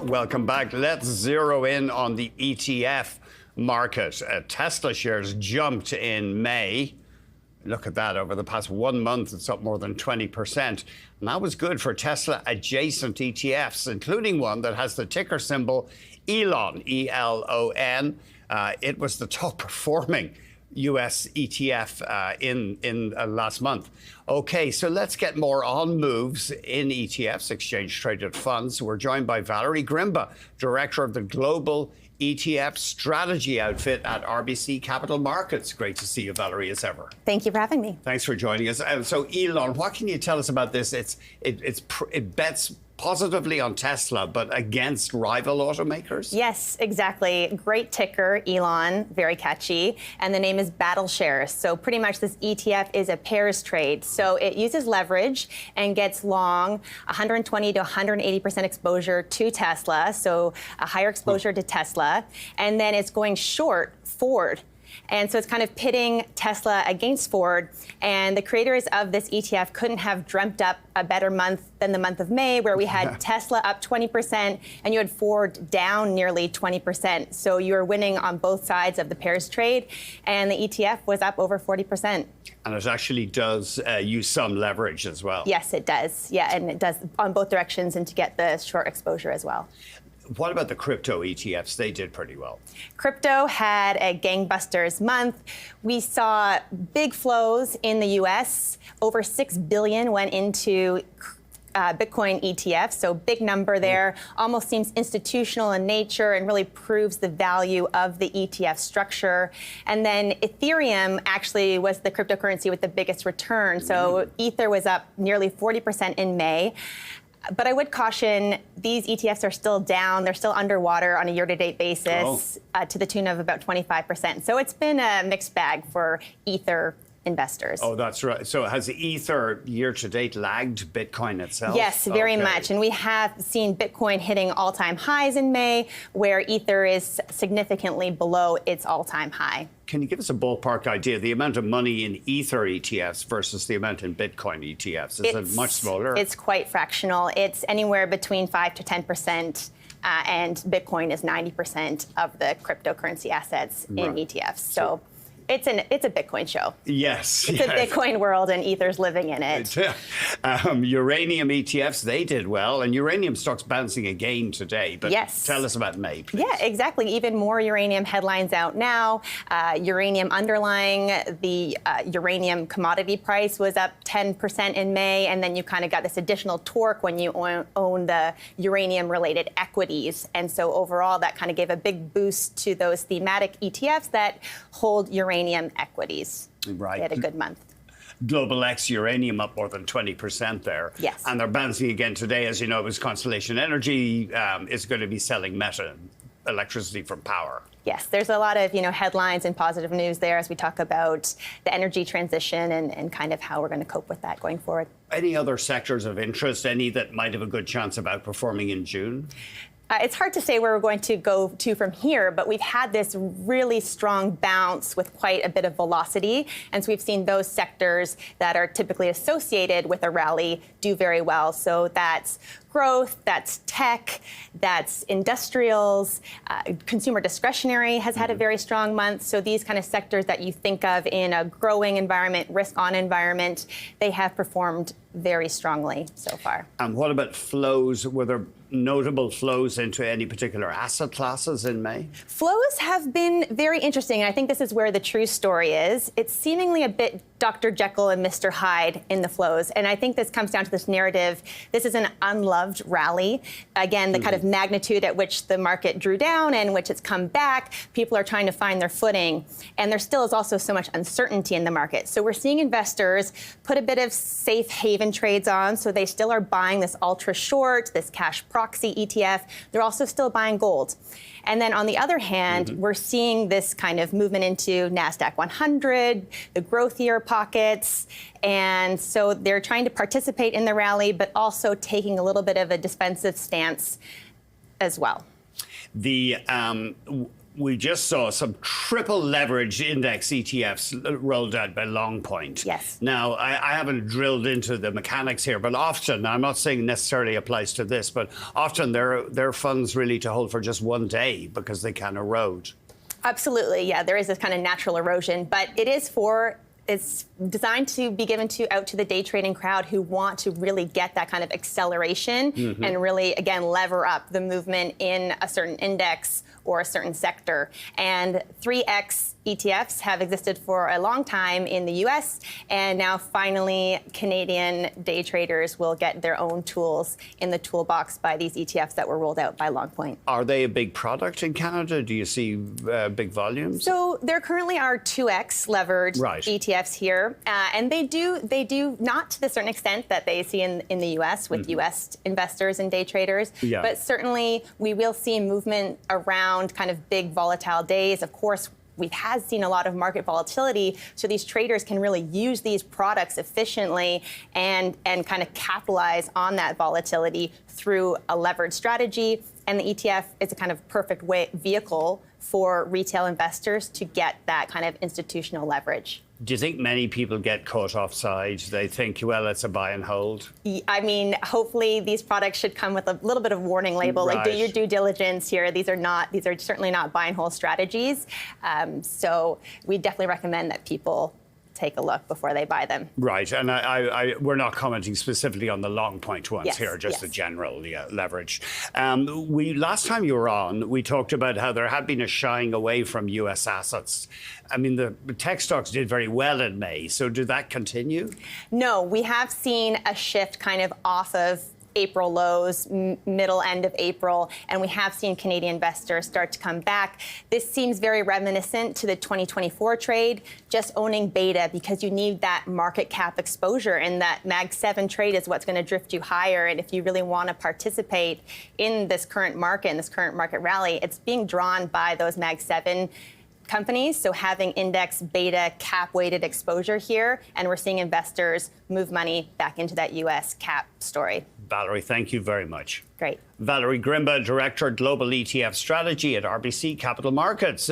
Welcome back. Let's zero in on the ETF market. Tesla shares jumped in May. Look at that. Over the past 1 month, it's up more than 20%. And that was good for Tesla adjacent ETFs, including one that has the ticker symbol ELON, E-L-O-N. It was the top performing US ETF in last month. Okay, so let's get more on moves in ETFs, exchange-traded funds. We're joined by Valerie Grimba, director of the global ETF Strategy outfit at RBC Capital Markets. Great to see you, Valerie, as ever. Thank you for having me. Thanks for joining us. So, Elon, what can you tell us about this? It bets positively on Tesla, but against rival automakers? Yes, exactly. Great ticker, Elon, very catchy. And the name is Battle Shares. So pretty much this ETF is a pairs trade. So it uses leverage and gets long 120 to 180% exposure to Tesla. So a higher exposure to Tesla. And then it's going short Ford. And so it's kind of pitting Tesla against Ford. And the creators of this ETF couldn't have dreamt up a better month than the month of May, where we had Tesla up 20% and you had Ford down nearly 20%. So you were winning on both sides of the pairs trade. And the ETF was up over 40%. And it actually does use some leverage as well. Yes, it does. Yeah, and it does on both directions and to get the short exposure as well. What about the crypto ETFs? They did pretty well. Crypto had a gangbusters month. We saw big flows in the U.S. Over $6 billion went into Bitcoin ETFs, so big number there. Almost seems institutional in nature and really proves the value of the ETF structure. And then Ethereum actually was the cryptocurrency with the biggest return. So Ether was up nearly 40% in May. But I would caution, these ETFs are still down. They're still underwater on a year-to-date basis to the tune of about 25%. So it's been a mixed bag for Ether investors. Oh, that's right. So has Ether year-to-date lagged Bitcoin itself? Yes, very much. And we have seen Bitcoin hitting all-time highs in May, where Ether is significantly below its all-time high. Can you give us a ballpark idea, the amount of money in Ether ETFs versus the amount in Bitcoin ETFs? Is it much smaller? It's quite fractional. It's anywhere between 5 to 10%. And Bitcoin is 90% of the cryptocurrency assets in ETFs. So it's a Bitcoin show. Yes. It's a Bitcoin world, and Ether's living in it. Uranium ETFs, they did well, and uranium stocks bouncing again today. But tell us about May, please. Yeah, exactly. Even more uranium headlines out now. Uranium underlying, the uranium commodity price was up 10% in May, and then you kind of got this additional torque when you own the uranium-related equities. And so overall, that kind of gave a big boost to those thematic ETFs that hold uranium equities. Right. They had a good month. Global X uranium up more than 20% there. Yes. And they're bouncing again today. As you know, it was Constellation Energy is going to be selling Meta electricity from power. Yes, there's a lot of headlines and positive news there as we talk about the energy transition and kind of how we're going to cope with that going forward. Any other sectors of interest, any that might have a good chance of outperforming in June? It's hard to say where we're going to go to from here, but we've had this really strong bounce with quite a bit of velocity. And so we've seen those sectors that are typically associated with a rally do very well. So that's growth, that's tech, that's industrials, consumer discretionary has had a very strong month. So these kind of sectors that you think of in a growing environment, risk-on environment, they have performed very strongly so far. And what about flows? Were there notable flows into any particular asset classes in May? Flows have been very interesting. And I think this is where the true story is. It's seemingly a bit Dr. Jekyll and Mr. Hyde in the flows. And I think this comes down to this narrative. This is an unloved rally. Again, the kind of magnitude at which the market drew down and which it's come back, people are trying to find their footing. And there still is also so much uncertainty in the market. So we're seeing investors put a bit of safe haven trades on. So they still are buying this ultra short, this cash proxy ETF. They're also still buying gold. And then on the other hand, we're seeing this kind of movement into NASDAQ 100, the growthier pockets. And so they're trying to participate in the rally, but also taking a little bit of a defensive stance as well. We just saw some triple leverage index ETFs rolled out by Longpoint. Yes. Now, I haven't drilled into the mechanics here, but often, I'm not saying necessarily applies to this, but often they're funds really to hold for just one day because they can erode. Absolutely, yeah, there is this kind of natural erosion, but it's designed to be given out to the day trading crowd who want to really get that kind of acceleration and really, again, lever up the movement in a certain index or a certain sector. And 3X ETFs have existed for a long time in the US, and now finally Canadian day traders will get their own tools in the toolbox by these ETFs that were rolled out by Longpoint. Are they a big product in Canada? Do you see big volumes? So there currently are 2X levered ETFs here, and they do not to the certain extent that they see in the US with US investors and day traders, but certainly we will see movement around kind of big volatile days. Of course, we have seen a lot of market volatility, so these traders can really use these products efficiently and kind of capitalize on that volatility through a levered strategy. And the ETF is a kind of perfect vehicle for retail investors to get that kind of institutional leverage. Do you think many people get caught offside? They think, well, it's a buy and hold? I mean, hopefully these products should come with a little bit of warning label, like do your due diligence here. These are certainly not buy and hold strategies. So we definitely recommend that people take a look before they buy them. Right, and we're not commenting specifically on the Longpoint ones here, just the general leverage. Last time you were on, we talked about how there had been a shying away from US assets. I mean, the tech stocks did very well in May, so did that continue? No, we have seen a shift kind of off of April lows, middle end of April, and we have seen Canadian investors start to come back. This seems very reminiscent to the 2024 trade, just owning beta because you need that market cap exposure, and that Mag 7 trade is what's going to drift you higher. And if you really want to participate in this current market, in this current market rally, it's being drawn by those Mag 7 companies, so having index beta cap weighted exposure here, and we're seeing investors move money back into that US cap story. Valerie, thank you very much. Great. Valerie Grimba, Director, Global ETF Strategy at RBC Capital Markets.